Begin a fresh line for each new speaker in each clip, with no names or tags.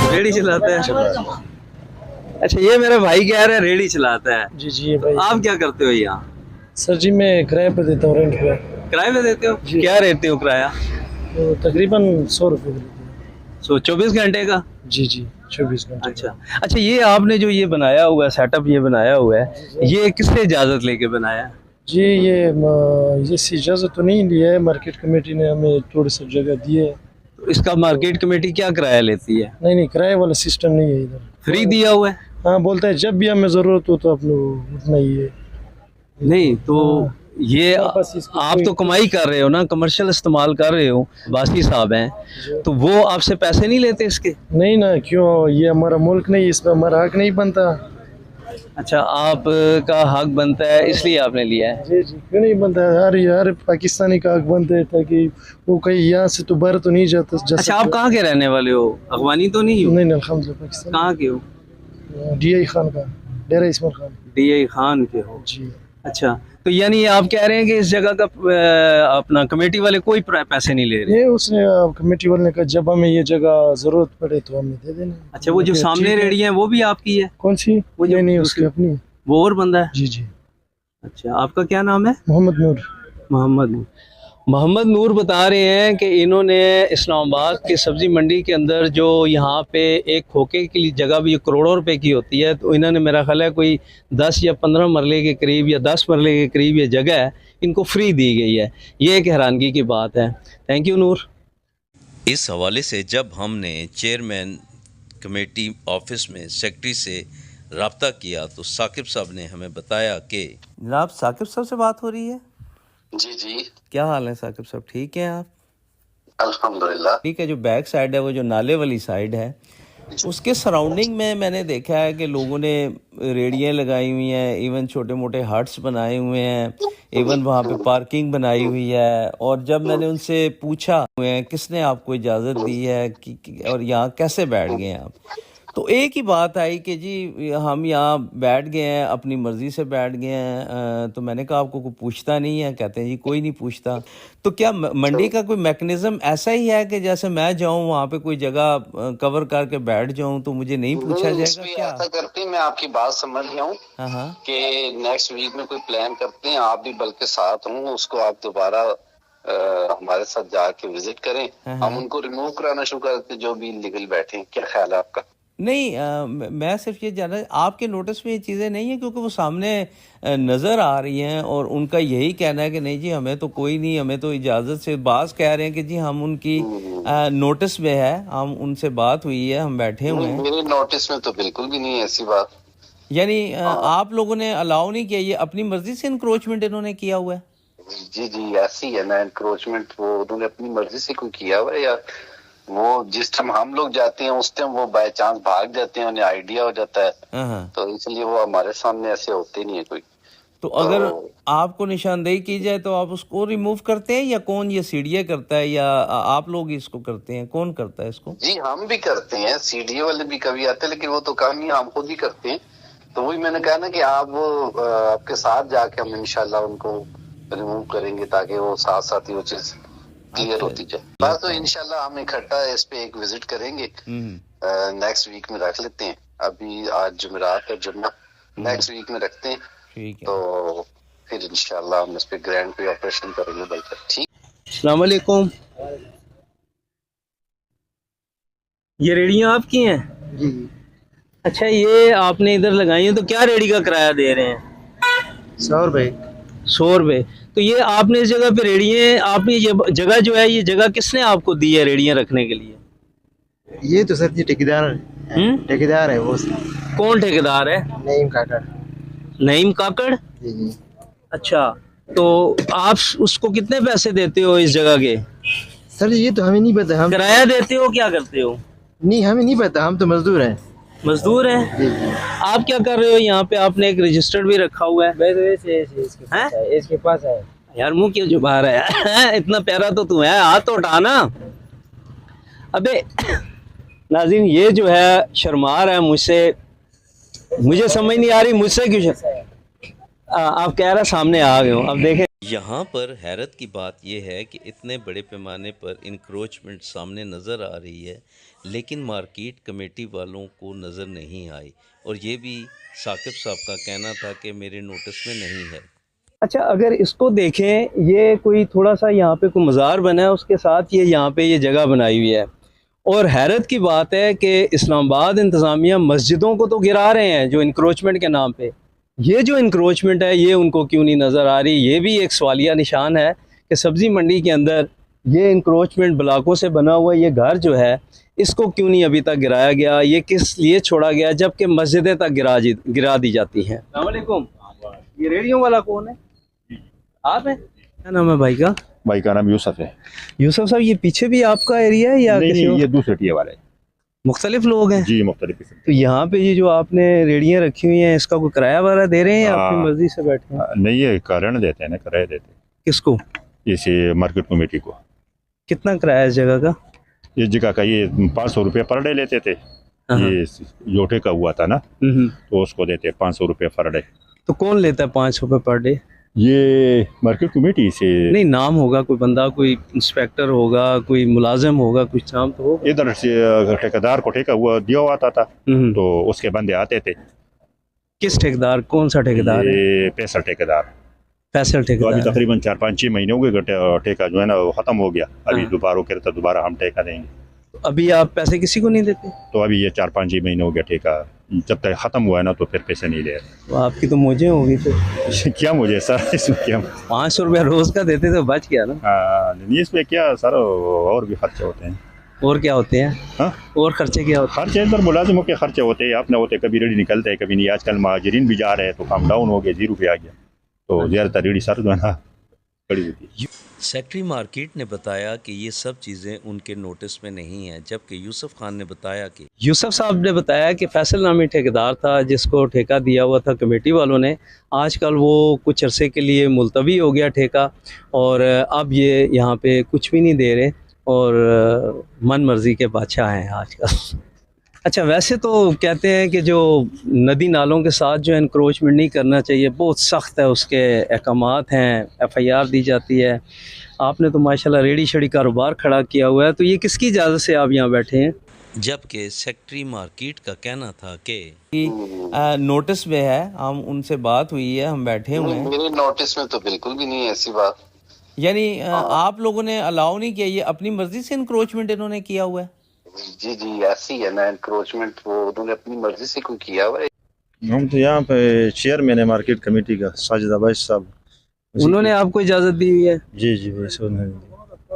Ready चलाता है। अच्छा, ये मेरा भाई कह रहा है रेडी चलाता है।
जी जी भाई।
आप क्या करते हो यहाँ?
सर जी मैं किराए पे देता हूँ, रेंट पे।
किराए पे देते हो?
जी।
क्या रहते हो किराया?
तो तकरीबन 100 रुपये देते हैं।
24 घंटे का?
जी जी 24 घंटे।
अच्छा अच्छा, ये आपने जो ये बनाया हुआ है सेटअप, ये बनाया हुआ है, ये किससे इजाजत लेके बनाया है?
जी ये इजाज़त तो नहीं लिया है, मार्केट कमेटी ने हमें थोड़ी सी जगह दी है।
तो इसका मार्केट कमेटी क्या किराया लेती है?
नहीं किराए वाला सिस्टम नहीं है इधर।
फ्री दिया हुआ है?
हाँ बोलता है जब भी हमें ज़रूरत हो तो आप लोग उतना ही है।
नहीं तो ये
बस इसको
आप तो कमाई कर रहे हो ना, कमर्शियल इस्तेमाल कर रहे हो, बासी साहब हैं, तो वो आपसे पैसे नहीं लेते इसके?
नहीं ना, क्यों, ये हमारा मुल्क नहीं, इसमें हमारा हक नहीं बनता।
अच्छा, आप का हक बनता है इसलिए आपने लिया है?
जी जी क्यों नहीं बनता है, हर पाकिस्तानी का हक बनता है, ताकि वो कहीं यहाँ से तो बाहर तो नहीं जाता जा
अच्छा, आप कहाँ के रहने वाले हो? अफगानी तो नहीं हो?
नहीं अल्हम्दुलिल्लाह पाकिस्तान।
कहाँ के हो?
DI खान का, डेरा इस्माइल खान।
DI खान के हो?
जी।
अच्छा, तो यानी आप कह रहे हैं कि इस जगह का अपना कमेटी वाले कोई पैसे नहीं ले रहे?
ये उसने कमेटी वाले ने कहा जब हमें ये जगह जरूरत पड़े तो हमें दे देना।
अच्छा, वो जो सामने रेडी है वो भी आपकी है?
कौन सी?
वो जो
नहीं उसकी अपनी है।
वो और बंदा है?
जी जी।
अच्छा, आपका क्या नाम है?
मोहम्मद नूर।
मोहम्मद नूर। मोहम्मद नूर बता रहे हैं कि इन्होंने इस्लामाबाद के सब्ज़ी मंडी के अंदर जो यहाँ पे एक खोखे की जगह भी करोड़ों रुपए की होती है, तो इन्होंने मेरा ख्याल है कोई 10 या 15 मरले के करीब या 10 मरले के करीब ये जगह है, इनको फ्री दी गई है। ये एक हैरानगी की बात है। थैंक यू नूर।
इस हवाले से जब हमने चेयरमैन कमेटी ऑफिस में सेक्रेटरी से रब्ता किया तो साकिब साहब ने हमें बताया कि
जनाब साकिब साहब से बात हो रही है?
जी जी
क्या हाल है साकिब साहब, ठीक हैं आप?
अल्हम्दुलिल्लाह।
ठीक है, जो बैक साइड है वो जो नाले वाली साइड है, उसके सराउंडिंग में मैंने देखा है कि लोगों ने रेडियाँ लगाई हुई हैं, इवन छोटे मोटे हट्स बनाए हुए हैं, इवन वहाँ पे पार्किंग बनाई हुई है। और जब मैंने उनसे पूछा किसने आपको इजाज़त दी है और यहाँ कैसे बैठ गए आप, तो एक ही बात आई कि जी हम यहाँ बैठ गए हैं, अपनी मर्ज़ी से बैठ गए हैं। तो मैंने कहा आपको कोई पूछता नहीं है? कहते हैं जी कोई नहीं पूछता। तो क्या मंडी का कोई मैकेनिज़्म ऐसा ही है कि जैसे मैं जाऊँ वहाँ पे कोई जगह कवर करके बैठ जाऊँ तो मुझे नहीं पूछा जाएगा क्या?
ऐसा करते हैं, मैं आपकी बात समझ गया हूँ कि नेक्स्ट वीक में कोई प्लान करते हैं, आप भी बल्कि साथ हूँ, उसको आप दोबारा हमारे साथ जाके विजिट करें, हम उनको रिमूव कराना शुरू कर देते जो भी इलीगल बैठे। क्या ख्याल है आपका?
नहीं, मैं सिर्फ ये जाना, आपके नोटिस में ये चीज़ें नहीं है क्योंकि वो सामने नज़र आ रही हैं और उनका यही कहना है कि नहीं जी हमें तो कोई नहीं, हमें तो इजाज़त से। बास कह रहे हैं कि जी हम उनकी नोटिस में है, हम उनसे बात हुई है, हम बैठे हुए हैं।
मेरे नोटिस में तो बिल्कुल भी नहीं है ऐसी बात।
यानी आप लोगों ने अलाउ नहीं किया, ये अपनी मर्जी से इंक्रोचमेंट इन्होंने किया हुआ है?
जी ऐसी है ना, इंक्रोचमेंट वो उन्होंने अपनी मर्जी से कोई किया हुआ है, या वो जिस टाइम हम लोग जाते हैं उस टाइम वो बाय चांस भाग जाते हैं, उन्हें आइडिया हो जाता है, तो इसलिए वो हमारे सामने ऐसे होते नहीं है कोई।
तो अगर आपको निशानदेही की जाए तो आप उसको रिमूव करते हैं या कौन, ये सीडीए करता है या आप लोग इसको करते हैं, कौन करता है इसको?
जी हम भी करते हैं, सीडीए वाले भी कभी आते हैं, लेकिन वो तो काम ही हम खुद ही करते हैं। तो वही मैंने कहा ना कि आप आपके साथ जाके हम इंशाल्लाह उनको रिमूव करेंगे ताकि वो साथ साथ ही वो चीज क्लियर होती जाए। बस तो इंशाल्लाह हम इकट्ठा इस पे एक विजिट करेंगे, नेक्स्ट वीक में रख लेते हैं। अभी आज जुमेरात है, जुम्मा, नेक्स्ट वीक में रखते हैं, ठीक है, तो फिर इंशाल्लाह हम इस पे ग्रैंड पे ऑपरेशन करेंगे। बल्कि ठीक।
अस्सलाम वालेकुम। ये रेडियाँ आपकी हैं?
जी।
अच्छा, ये आपने इधर लगाई है, तो क्या रेडी का किराया दे रहे हैं?
100 रुपये।
100 रुपये। तो ये आपने इस जगह पे रेडियाँ, आपने ये जगह जो है, ये जगह किसने आपको दी है रेडियाँ रखने के लिए?
ये तो सर जी ठेकेदार है वो।
कौन ठेकेदार है?
नईम काकड़।
नईम काकड़?
जी।
अच्छा, तो आप उसको कितने पैसे देते हो इस जगह के?
सर ये तो हमें नहीं पता, हम
किराया देते हो, क्या करते हो?
नहीं हमें नहीं पता, हम तो मजदूर हैं।
मजदूर हैं? आप क्या कर रहे हो यहाँ पे? आपने एक रजिस्टर्ड भी रखा हुआ है।
वैसे इसके पास है।
यार मुंह क्यों जुबा रहा है? इतना प्यारा तो तू है, हाथ तो उठा ना। अबे नाज़रीन, ये जो है शर्मा रहा है मुझसे, मुझे समझ नहीं आ रही मुझसे क्यों आप कह रहे सामने आ गए हो। अब देखें
यहाँ पर हैरत की बात यह है कि इतने बड़े पैमाने पर इंक्रोचमेंट सामने नज़र आ रही है, लेकिन मार्केट कमेटी वालों को नज़र नहीं आई, और ये भी साकिब साहब का कहना था कि मेरे नोटिस में नहीं है।
अच्छा, अगर इसको देखें, ये कोई थोड़ा सा यहाँ पे कोई मज़ार बना है, उसके साथ ये यहाँ पे ये जगह बनाई हुई है, और हैरत की बात है कि इस्लामाबाद इंतज़ामिया मस्जिदों को तो गिरा रहे हैं जो इंक्रोचमेंट के नाम पे, ये जो इंक्रोचमेंट है ये उनको क्यों नहीं नज़र आ रही। ये भी एक सवालिया निशान है कि सब्ज़ी मंडी के अंदर ये इंक्रोचमेंट ब्लॉकों से बना हुआ ये घर जो है, इसको क्यों नहीं अभी तक गिराया गया, ये किस लिए छोड़ा गया, जबकि मस्जिदें तक गिरा दी जाती हैं। अस्सलाम वालेकुम, ये रेडियो वाला कौन है? आप हैं? क्या नाम है भाई का?
भाई का नाम यूसुफ है।
यूसुफ साहब, ये पीछे भी आपका एरिया है या
नहीं,
किसी
नहीं, ये दूसरे टीए वाले हैं।
मुख्तलिफ लोग हैं?
जी, मुख्तलिफ किस्म।
तो यहाँ पे ये जो आपने रेडियाँ रखी हुई हैं, इसका कोई किराया वगैरह दे रहे हैं या अपनी मर्जी से बैठे हैं?
नहीं, ये कारण देते हैं ना, किराया देते हैं।
किसको?
इसे मार्केट कमेटी को।
कितना किराया इस जगह का?
ये जगह का ये 500 रुपये पर डे लेते थे। ये जोटे का हुआ था ना, तो उसको देते 500 रुपये पर डे।
तो कौन लेता है 500 रुपये पर डे?
ये मार्केट कमेटी से।
नहीं, नाम होगा कोई बंदा, कोई इंस्पेक्टर होगा, कोई मुलाजिम होगा, कुछ नाम तो होगा।
इधर से ठेकेदार को ठेका हुआ दिया हुआ था तो उसके बंदे आते थे।
किस ठेकेदार? कौन सा ठेकेदार?
ये पैसा ठेकेदार।
फैसल
तो अभी
ठेकेदार।
तकरीबन 4-5-6 महीने हो गए, ठेका जो है ना वो खत्म हो गया। अभी दोबारा कहते दोबारा हम ठेका देंगे।
अभी आप पैसे किसी को नहीं देते?
तो अभी ये 4-5 महीने हो गया ठेका, जब तक खत्म हुआ है ना तो फिर पैसे नहीं ले रहे।
तो आपकी तो मौजें होगी तो।
क्या मुझे सर इसमें क्या
500 रुपया रोज का देते तो बच गया ना।
नहीं, इसमें क्या सर और भी खर्चे होते हैं।
और क्या होते हैं?
हाँ,
और खर्चे क्या होते हैं?
खर्चे इधर मुलाजिमों के खर्चे होते हैं, अपने होते, कभी रेडी निकलते हैं कभी नहीं। आजकल महाजरीन भी जा रहे हैं तो काम डाउन हो गया, 0 पे आ गया, तो ज़्यादातर रेडी सर जो है ना खड़ी होती है।
सेक्रेटरी मार्केट ने बताया कि ये सब चीज़ें उनके नोटिस में नहीं हैं, जबकि यूसुफ खान ने बताया कि
यूसुफ साहब ने बताया कि फैसल नामी ठेकेदार था जिसको ठेका दिया हुआ था कमेटी वालों ने, आजकल वो कुछ अरसे के लिए मुलतवी हो गया ठेका, और अब ये यहाँ पे कुछ भी नहीं दे रहे और मन मर्जी के बादशाह हैं आजकल। अच्छा, वैसे तो कहते हैं कि जो नदी नालों के साथ जो एनक्रोचमेंट नहीं करना चाहिए, बहुत सख्त है, उसके अहकामात हैं, FIR दी जाती है। आपने तो माशाल्लाह रेडी शेडी कारोबार खड़ा किया हुआ है, तो ये किसकी इजाज़त से आप यहाँ बैठे हैं?
जबकि सेक्रेटरी मार्केट का कहना था कि
नोटिस में है, हम उनसे बात हुई है, हम बैठे हुए हैं।
मेरे नोटिस में तो बिल्कुल भी नहीं है ऐसी बात।
यानी आप लोगों ने अलाउ नहीं किया, ये अपनी मर्जी से एनक्रोचमेंट इन्होंने किया हुआ है?
जी जी, ऐसी है ना एनक्रोचमेंट, वो उन्होंने अपनी मर्जी से कोई किया हुआ है।
हम तो यहाँ पे चेयरमैन है मार्केट कमेटी का, साजिद अब्बास साहब।
उन्होंने आपको इजाज़त दी हुई है?
जी जी भाई, सुन।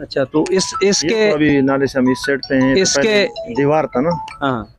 अच्छा, तो इसके
तो अभी नाले से हम इस साइड पे हैं।
इसके-
पहले दीवार था ना,
हाँ,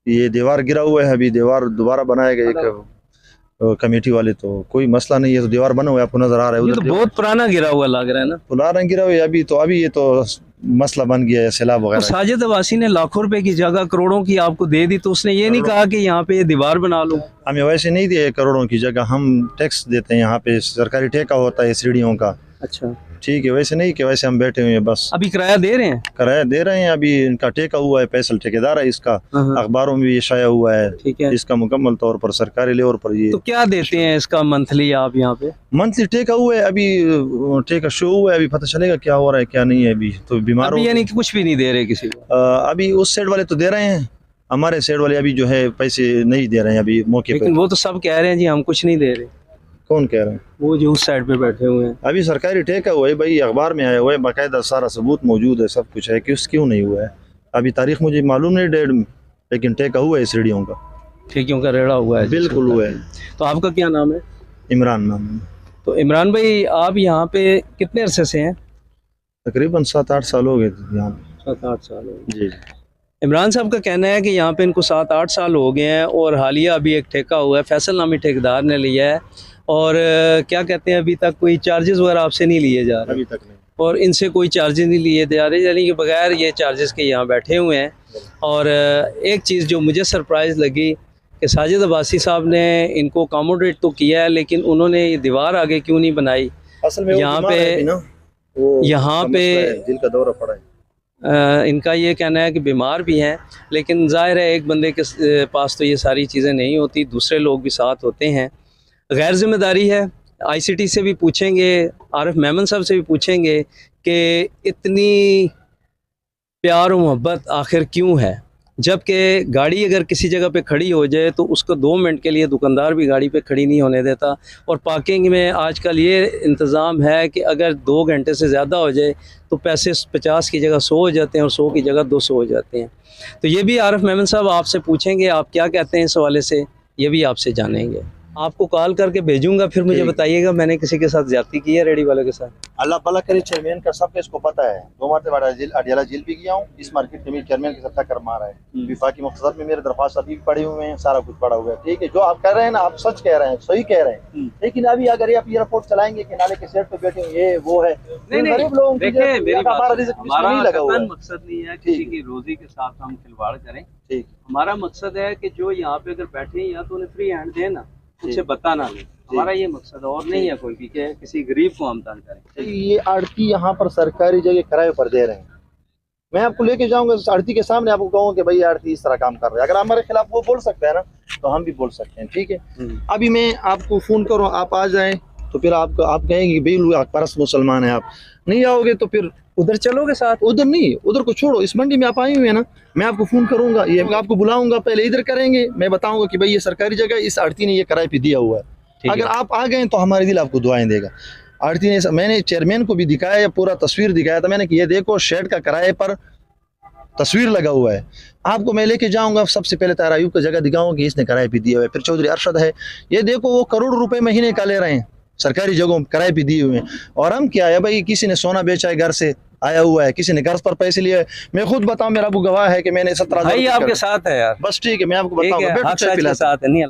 ये दीवार गिरा हुआ है, अभी दीवार दोबारा बनाएगा एक कमेटी वाले, तो कोई मसला नहीं है। तो दीवार बना हुआ है, आपको नजर आ रहा है
ये तो
उधर,
बहुत पुराना गिरा हुआ लग रहा है ना।
पुराना गिरा हुआ है अभी। तो अभी ये तो मसला बन गया है, सैलाब
तो
वगैरह।
साजिद अब्बासी ने लाखों रुपए की जगह करोड़ों की आपको दे दी, तो उसने ये नहीं कहा कि यहाँ पे ये दीवार बना लो?
हमें वैसे नहीं दिए करोड़ों की जगह, हम टैक्स देते हैं, यहाँ पे सरकारी ठेका होता है सीढ़ियों का।
अच्छा,
ठीक है, वैसे नहीं कि वैसे हम बैठे हुए हैं बस।
अभी किराया दे रहे हैं?
किराया दे रहे हैं, अभी इनका ठेका हुआ है, फैसल ठेकेदार है इसका,
हाँ,
अखबारों में भी ये शाया हुआ है।
ठीक है।
इसका मुकम्मल तौर पर सरकारी लेवल पर ये
तो क्या देते हैं इसका मंथली आप यहाँ पे?
मंथली ठेका हुआ है, अभी ठेका शो हुआ है, अभी पता चलेगा क्या हो रहा है क्या नहीं है। अभी तो बीमार
अभी
हो,
यानी कि कुछ भी नहीं दे रहे किसी को?
अभी उस साइड वाले तो दे रहे हैं, हमारे साइड वाले अभी जो है पैसे नहीं दे रहे हैं अभी मौके
लेकिन
पे।
वो तो सब कह रहे हैं जी हम कुछ नहीं दे रहे।
कौन कह रहे हैं?
वो जो उस साइड पे बैठे हुए हैं।
अभी सरकारी ठेका हुआ है भाई, अखबार में आया हुआ है, बाकायदा सारा सबूत मौजूद है, सब कुछ है, क्यों नहीं हुआ है। अभी तारीख मुझे मालूम नहीं डेट, लेकिन ठेका हुआ है सीढ़ियों का,
ठेकियों का रेड़ा हुआ है?
बिल्कुल हुआ है।
तो आपका क्या नाम है?
इमरान नाम है।
तो इमरान भाई, आप यहाँ पे कितने अरसे से हैं?
तकरीबन 7-8 साल हो गए यहाँ पे।
7-8 साल हो गए।
जी।
इमरान साहब का कहना है कि यहाँ पे इनको 7-8 साल हो गए हैं, और हालिया अभी एक ठेका हुआ है, फैसल नामी ठेकेदार ने लिया है, और क्या कहते हैं, अभी तक कोई चार्जेस वगैरह आपसे नहीं लिए जा रहे?
अभी तक नहीं।
और इनसे कोई चार्जेस नहीं लिए जा रहे, यानी कि बगैर ये चार्जेस के यहाँ बैठे हुए हैं। और एक चीज़ जो मुझे सरप्राइज़ लगी कि साजिद अब्बासी साहब ने इनको अकोमोडेट तो किया है, लेकिन उन्होंने ये दीवार आगे क्यों नहीं बनाई?
असल में वो
यहाँ
बीमार
पे-
है अभी ना, वो
यहाँ
उसका
पे-
मसला है, दिल का दौरा पड़ा है।
इनका ये कहना है कि बीमार भी हैं, लेकिन जाहिर है एक बंदे के पास तो ये सारी चीज़ें नहीं होती, दूसरे लोग भी साथ होते हैं। गैर जिम्मेदारी है
आईसीटी से भी पूछेंगे, आरिफ मेमन साहब से भी पूछेंगे कि इतनी प्यार और मोहब्बत आखिर क्यों है, जबकि गाड़ी अगर किसी जगह पे खड़ी हो जाए तो उसको 2 मिनट के लिए दुकानदार भी गाड़ी पे खड़ी नहीं होने देता। और पार्किंग में आजकल ये इंतज़ाम है कि अगर 2 घंटे से ज़्यादा हो जाए तो पैसे 50 की जगह 100 हो जाते हैं और 100 की जगह 200 हो जाते हैं। तो ये भी आरिफ मेमन साहब आपसे पूछेंगे, आप क्या कहते हैं इस हवाले से, ये भी आपसे जानेंगे। आपको कॉल करके भेजूंगा, फिर मुझे बताइएगा मैंने किसी के साथ ज्यादती की है रेडी वालों के साथ।
अल्लाह भला करे, चेयरमैन का सबका इसको पता है। 2 मरतबा अडियाला जेल भी गया हूँ, इस मार्केट कमेटी चेयरमैन के साथ टक्कर मारा है। विफाकी मुख्तसर में मेरे दरख्वास्त अभी भी पड़े हुए हैं, सारा कुछ पड़ा हुआ है। ठीक है, जो आप कह रहे हैं ना, आप सच कह रहे हैं, सही कह रहे हैं, लेकिन अभी अगर आप ये रिपोर्ट चलाएंगे कि नाले के सेट पे बैठे ये वो है, गरीब लोगों की हमारा रिज़्क नहीं लगा हुआ है।
मकसद नहीं है किसी की रोजी के साथ हम खिलवाड़ करें।
ठीक,
हमारा मकसद है कि जो यहाँ पे अगर बैठे या तो उन्हें फ्री हैंड देना, उनसे बताना नहीं, हमारा ये मकसद और नहीं है कोई कि किसी गरीब को हम तंग करें।
ये आड़ती यहाँ पर सरकारी जगह किराए पर दे रहे हैं। मैं आपको लेके जाऊंगा आड़ती के सामने, आपको कहूँगा कि भाई आड़ती इस तरह काम कर रहे हैं। अगर हमारे खिलाफ वो बोल सकते हैं ना, तो हम भी बोल सकते हैं। ठीक है, अभी मैं आपको फोन करूँ, आप आ जाएं तो फिर आप कहेंगे भाई लोग परस्त मुसलमान है, आप नहीं आओगे तो फिर
उधर चलोगे साथ?
उधर नहीं, उधर को छोड़ो, इस मंडी में आप आए हुए हैं ना, मैं आपको फोन करूंगा, ये आपको बुलाऊंगा, पहले इधर करेंगे, मैं बताऊंगा कि भाई ये सरकारी जगह, इस आड़ती ने ये किराए पे दिया हुआ है। अगर आप आ गए तो हमारे दिल आपको दुआएं देगा। आड़ती ने, मैंने चेयरमैन को भी दिखाया, पूरा तस्वीर दिखाया था मैंने कि ये देखो शेड का किराए पर तस्वीर लगा हुआ है। आपको मैं लेके जाऊंगा, सबसे पहले तारा अयूब का जगह दिखाऊंगा कि इसने किराए पे दिया हुआ है। फिर चौधरी अरशद है, ये देखो वो करोड़ रुपए महीने का ले रहे हैं, सरकारी जगहों किराए पे दिए हुए हैं। और हम क्या है भाई, किसी ने सोना बेचा है, घर से आया हुआ है, किसी ने घर पर पैसे लिए। मैं खुद बताऊं, मेरा अबू गवाह है कि मैंने 17,000
भाई आपके साथ है यार,
बस ठीक है, मैं आपको बताऊंगा,
साथ है नहीं।